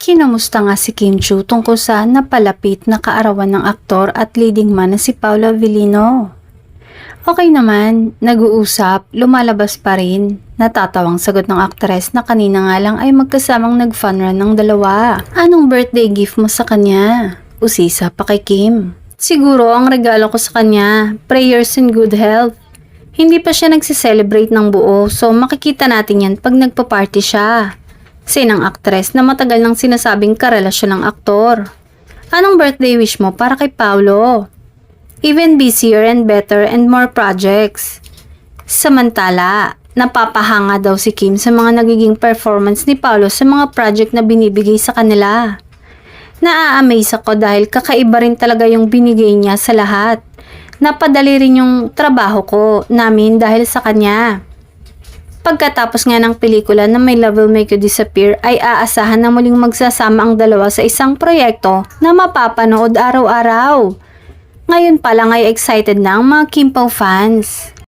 Kinamusta nga si Kim Chiu tungkol sa napalapit na kaarawan ng aktor at leading man na si Paolo Avellino. Okay naman, nag-uusap, lumalabas pa rin. Natatawang sagot ng aktres na kanina nga lang ay magkasamang nag-fun run ng dalawa. Anong birthday gift mo sa kanya? Usisa pa kay Kim. Siguro ang regalo ko sa kanya, prayers and good health. Hindi pa siya nagsiselebrate ng buo, so makikita natin yan pag nagpa-party siya. Sinang aktres na matagal nang sinasabing karelasyon ng aktor. Anong birthday wish mo para kay Paolo? Even busier and better and more projects. Samantala, napapahanga daw si Kim sa mga nagiging performance ni Paolo sa mga project na binibigay sa kanila. Naa-amaze ako dahil kakaiba rin talaga yung binigay niya sa lahat. Napadali rin yung trabaho ko namin dahil sa kanya. Pagkatapos nga ng pelikula na My Love Will Make You Disappear ay aasahan na muling magsasama ang dalawa sa isang proyekto na mapapanood araw-araw. Ngayon pa lang ay excited na ang mga Kim Pao fans.